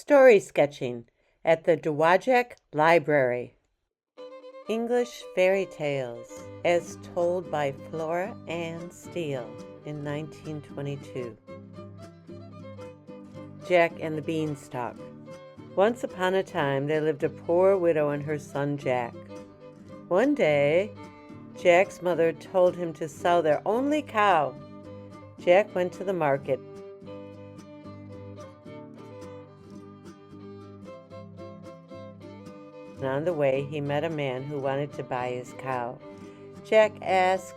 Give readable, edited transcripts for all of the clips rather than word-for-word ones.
Story sketching at the Dowagiac Library. English fairy tales as told by Flora Ann Steele in 1922. Jack and the Bean Stalk. Once upon a time there lived a poor widow and her son Jack. One day, Jack's mother told him to sell their only cow. Jack went to the market. And on the way, he met a man who wanted to buy his cow. Jack asked,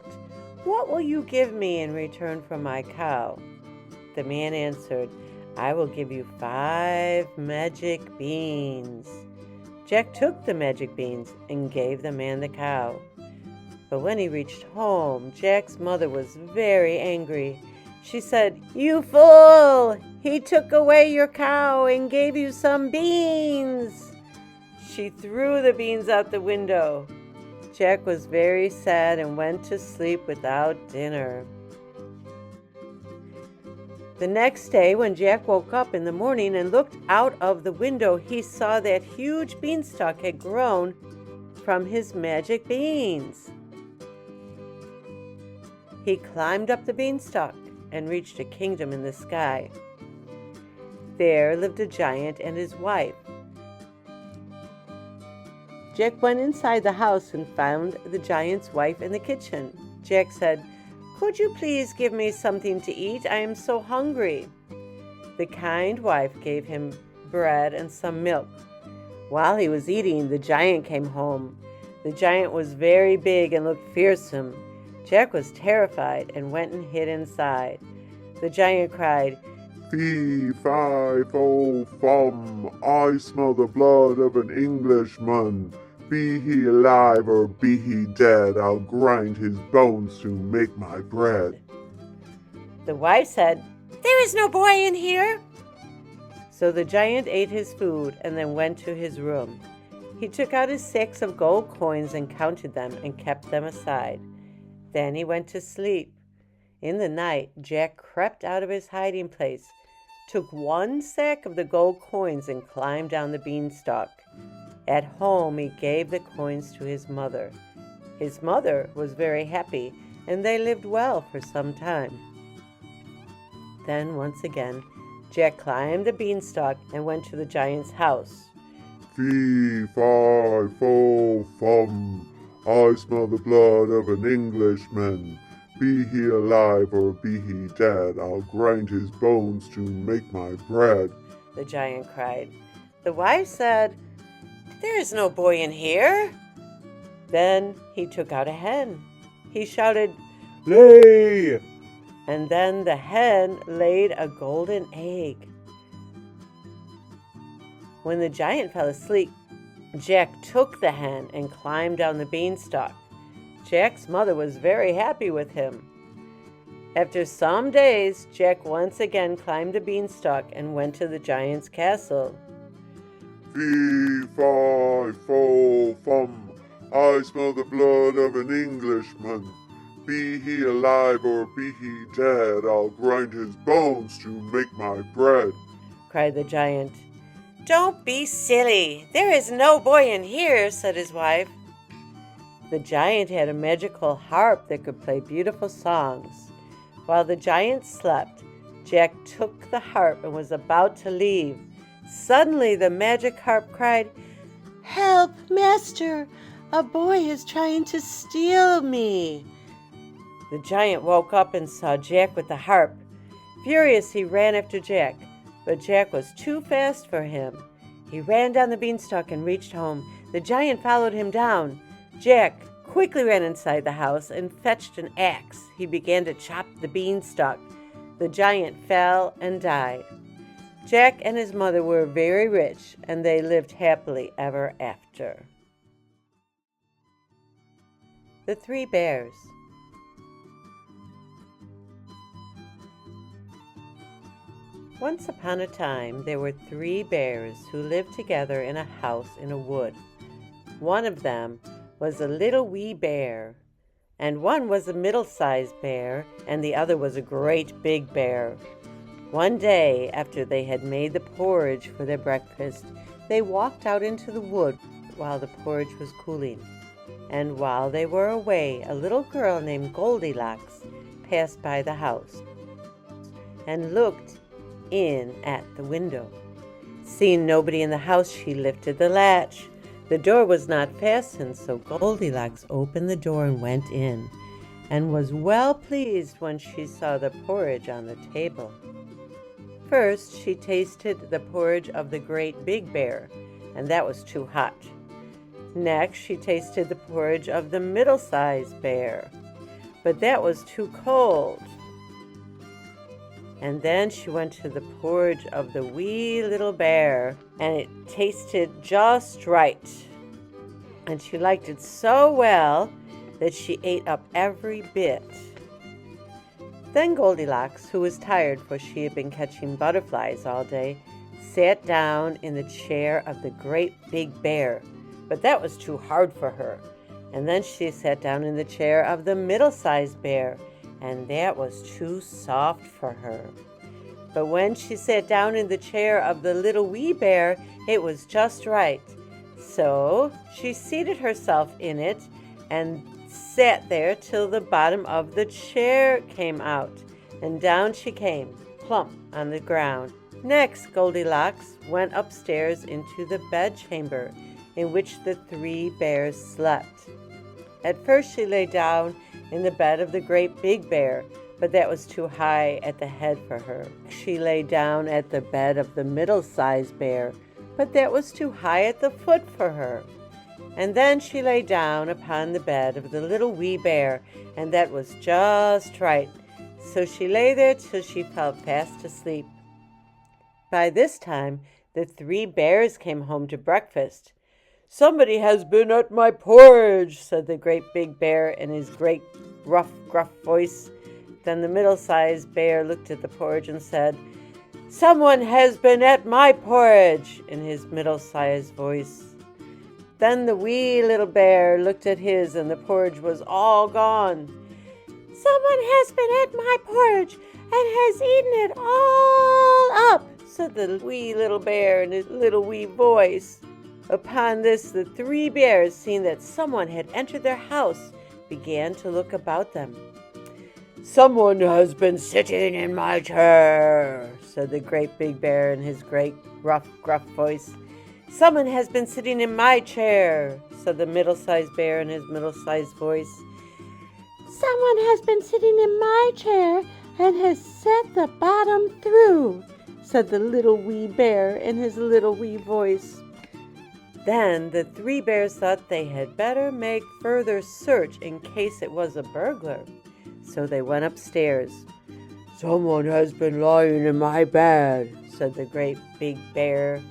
"What will you give me in return for my cow?" The man answered, "I will give you 5 magic beans." Jack took the magic beans and gave the man the cow. But when he reached home, Jack's mother was very angry. She said, "You fool! He took away your cow and gave you some beans." She threw the beans out the window. Jack was very sad and went to sleep without dinner. The next day, when Jack woke up in the morning and looked out of the window, he saw that huge beanstalk had grown from his magic beans. He climbed up the beanstalk and reached a kingdom in the sky. There lived a giant and his wife. Jack went inside the house and found the giant's wife in the kitchen. Jack said, "Could you please give me something to eat? I am so hungry." The kind wife gave him bread and some milk. While he was eating, the giant came home. The giant was very big and looked fearsome. Jack was terrified and went and hid inside. The giant cried, "Fee, fi, fo, fum, I smell the blood of an Englishman. Be he alive or be he dead, I'll grind his bones to make my bread." The wife said, "There is no boy in here." So the giant ate his food and then went to his room. He took out his sacks of gold coins and counted them and kept them aside. Then he went to sleep. In the night, Jack crept out of his hiding place, took 1 sack of the gold coins and climbed down the beanstalk. At home, he gave the coins to his mother. His mother was very happy, and they lived well for some time. Then, once again, Jack climbed the beanstalk and went to the giant's house. "Fee, fi, fo, fum, I smell the blood of an Englishman. Be he alive or be he dead, I'll grind his bones to make my bread," the giant cried. The wife said, "There is no boy in here." Then he took out a hen. He shouted, "Lay!" And then the hen laid a golden egg. When the giant fell asleep, Jack took the hen and climbed down the beanstalk. Jack's mother was very happy with him. After some days, Jack once again climbed the beanstalk and went to the giant's castle. "Fee, fi, fo, fum, I smell the blood of an Englishman. Be he alive or be he dead, I'll grind his bones to make my bread," cried the giant. "Don't be silly. There is no boy in here," said his wife. The giant had a magical harp that could play beautiful songs. While the giant slept, Jack took the harp and was about to leave. Suddenly the magic harp cried, "Help, master! A boy is trying to steal me." The giant woke up and saw Jack with the harp. Furious, he ran after Jack, but Jack was too fast for him. He ran down the beanstalk and reached home. The giant followed him down. Jack quickly ran inside the house and fetched an axe. He began to chop the beanstalk. The giant fell and died. Jack and his mother were very rich, and they lived happily ever after. The 3 Bears. Once upon a time, there were 3 bears who lived together in a house in a wood. One of them was a little wee bear, and one was a middle-sized bear, and the other was a great big bear. One day, after they had made the porridge for their breakfast, they walked out into the wood while the porridge was cooling. And while they were away, a little girl named Goldilocks passed by the house and looked in at the window. Seeing nobody in the house, she lifted the latch. The door was not fastened, so Goldilocks opened the door and went in, and was well pleased when she saw the porridge on the table. First, she tasted the porridge of the great big bear, and that was too hot. Next, she tasted the porridge of the middle-sized bear, but that was too cold. And then she went to the porridge of the wee little bear, and it tasted just right. And she liked it so well that she ate up every bit. Then Goldilocks, who was tired, for she had been catching butterflies all day, sat down in the chair of the great big bear, but that was too hard for her. And then she sat down in the chair of the middle-sized bear, and that was too soft for her. But when she sat down in the chair of the little wee bear, it was just right. So she seated herself in it and sat there till the bottom of the chair came out, and down she came, plump on the ground. Next, Goldilocks went upstairs into the bedchamber in which the three bears slept. At first she lay down in the bed of the great big bear, but that was too high at the head for her. She lay down at the bed of the middle-sized bear, but that was too high at the foot for her. And then she lay down upon the bed of the little wee bear, and that was just right. So she lay there till she fell fast asleep. By this time, the three bears came home to breakfast. "Somebody has been at my porridge," said the great big bear in his great rough, gruff voice. Then the middle-sized bear looked at the porridge and said, "Someone has been at my porridge," in his middle-sized voice. Then the wee little bear looked at his, and the porridge was all gone. "Someone has been at my porridge and has eaten it all up," said the wee little bear in his little wee voice. Upon this, the three bears, seeing that someone had entered their house, began to look about them. "Someone has been sitting in my chair," said the great big bear in his great rough, gruff voice. "Someone has been sitting in my chair," said the middle-sized bear in his middle-sized voice. "Someone has been sitting in my chair and has set the bottom through," said the little wee bear in his little wee voice. Then the three bears thought they had better make further search in case it was a burglar. So they went upstairs. "Someone has been lying in my bed," said the great big bear.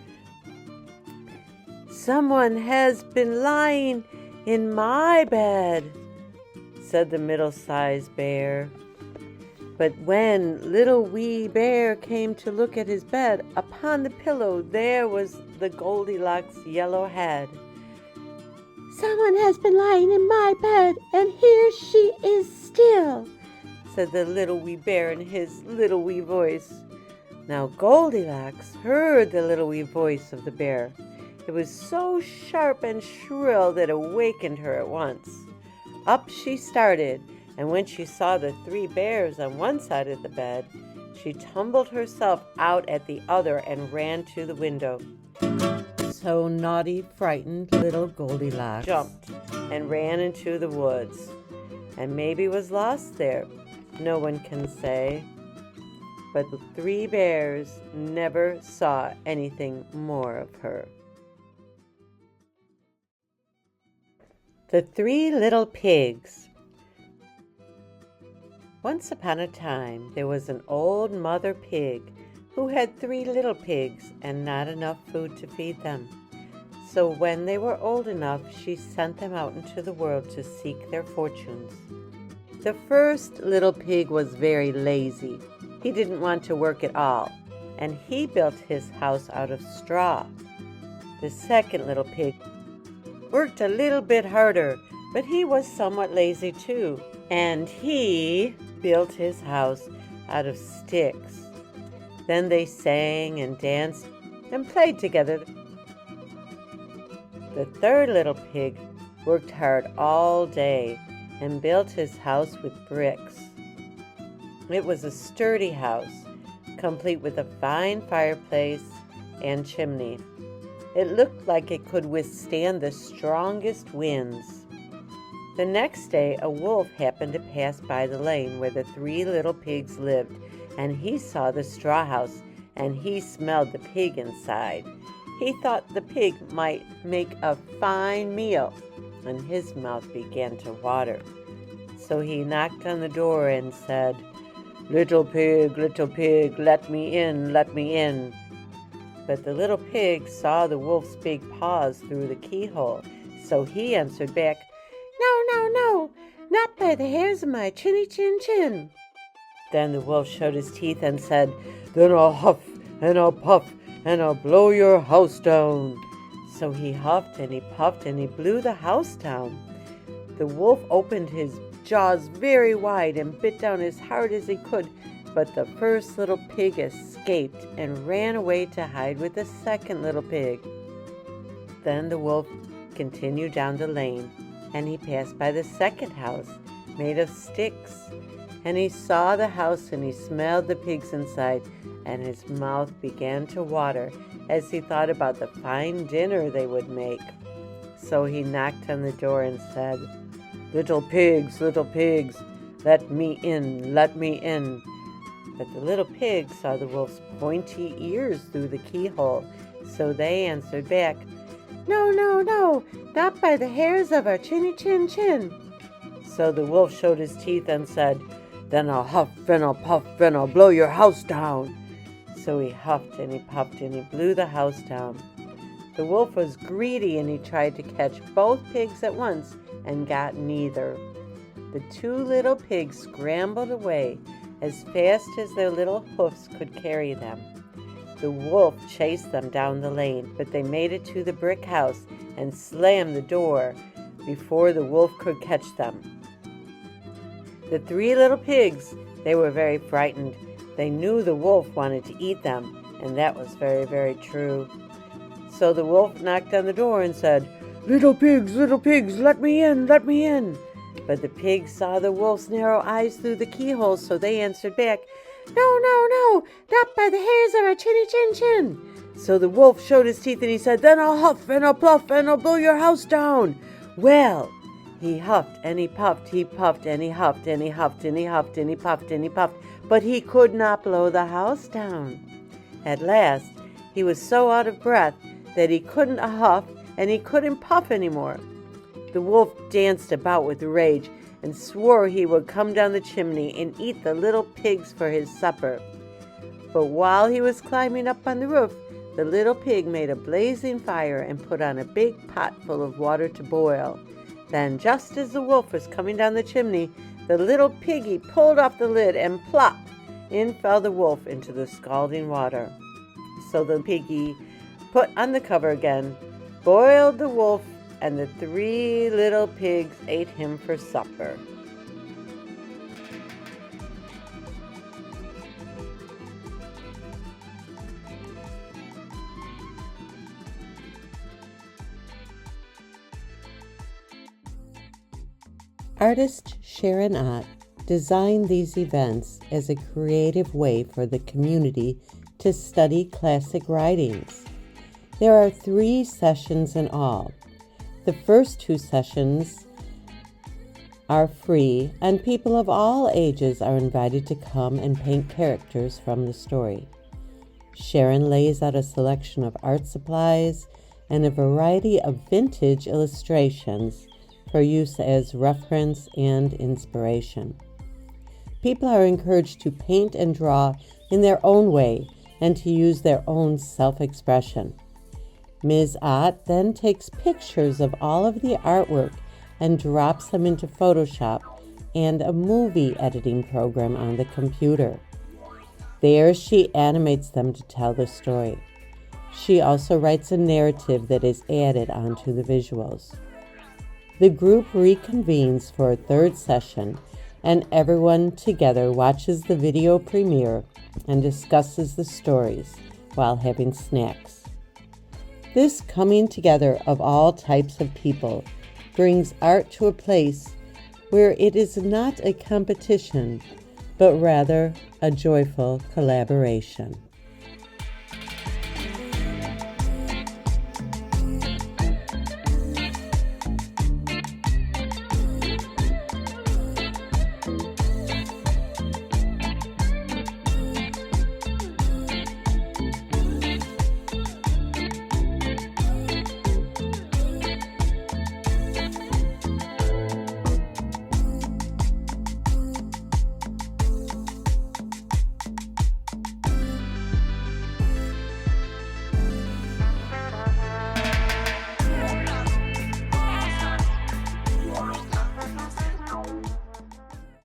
"Someone has been lying in my bed," said the middle-sized bear. But when little wee bear came to look at his bed, upon the pillow there was the Goldilocks' yellow head. "Someone has been lying in my bed, and here she is still," said the little wee bear in his little wee voice. Now Goldilocks heard the little wee voice of the bear. It was so sharp and shrill that it awakened her at once. Up she started, and when she saw the three bears on one side of the bed, she tumbled herself out at the other and ran to the window. So naughty, frightened little Goldilocks jumped and ran into the woods, and maybe was lost there. No one can say. But the three bears never saw anything more of her. The Three Little Pigs. Once upon a time, there was an old mother pig who had 3 little pigs and not enough food to feed them. So when they were old enough, she sent them out into the world to seek their fortunes. The first little pig was very lazy. He didn't want to work at all, and he built his house out of straw. The second little pig worked a little bit harder, but he was somewhat lazy too, and he built his house out of sticks. Then they sang and danced and played together. The third little pig worked hard all day and built his house with bricks. It was a sturdy house, complete with a fine fireplace and chimney. It looked like it could withstand the strongest winds. The next day, a wolf happened to pass by the lane where the three little pigs lived, and he saw the straw house, and he smelled the pig inside. He thought the pig might make a fine meal, and his mouth began to water. So he knocked on the door and said, little pig, let me in, let me in." But the little pig saw the wolf's big paws through the keyhole, so he answered back, No, not by the hairs of my chinny chin chin." Then the wolf showed his teeth and said, "Then I'll huff and I'll puff and I'll blow your house down." So he huffed and he puffed and he blew the house down. The wolf opened his jaws very wide and bit down as hard as he could, but the first little pig escaped and ran away to hide with the second little pig. Then the wolf continued down the lane, and he passed by the second house, made of sticks. And he saw the house, and he smelled the pigs inside, and his mouth began to water as he thought about the fine dinner they would make. So he knocked on the door and said, little pigs, let me in, let me in." But the little pigs saw the wolf's pointy ears through the keyhole, so they answered back, No, not by the hairs of our chinny chin chin." So the wolf showed his teeth and said, "Then I'll huff and I'll puff and I'll blow your house down." So he huffed and he puffed and he blew the house down. The wolf was greedy and he tried to catch both pigs at once and got neither. The two little pigs scrambled away as fast as their little hoofs could carry them. The wolf chased them down the lane, but they made it to the brick house and slammed the door before the wolf could catch them. The three little pigs, they were very frightened. They knew the wolf wanted to eat them, and that was very, very true. So the wolf knocked on the door and said, little pigs, let me in, let me in." But the pigs saw the wolf's narrow eyes through the keyhole, so they answered back, No, not by the hairs of our chinny chin chin." So the wolf showed his teeth and he said, "Then I'll huff and I'll puff and I'll blow your house down." Well, he huffed and he puffed, he puffed and he huffed and he huffed and he huffed and he puffed and he puffed, but he could not blow the house down. At last, he was so out of breath that he couldn't huff and he couldn't puff anymore. The wolf danced about with rage and swore he would come down the chimney and eat the little pigs for his supper. But while he was climbing up on the roof, the little pig made a blazing fire and put on a big pot full of water to boil. Then, just as the wolf was coming down the chimney, the little piggy pulled off the lid and plop! In fell the wolf into the scalding water. So the piggy put on the cover again, boiled the wolf, and the three little pigs ate him for supper. Artist Sharron Ott designed these events as a creative way for the community to study classic writings. There are 3 sessions in all. The first 2 sessions are free, and people of all ages are invited to come and paint characters from the story. Sharron lays out a selection of art supplies and a variety of vintage illustrations for use as reference and inspiration. People are encouraged to paint and draw in their own way and to use their own self-expression. Ms. Ott then takes pictures of all of the artwork and drops them into Photoshop and a movie editing program on the computer. There she animates them to tell the story. She also writes a narrative that is added onto the visuals. The group reconvenes for a 3rd session and everyone together watches the video premiere and discusses the stories while having snacks. This coming together of all types of people brings art to a place where it is not a competition, but rather a joyful collaboration.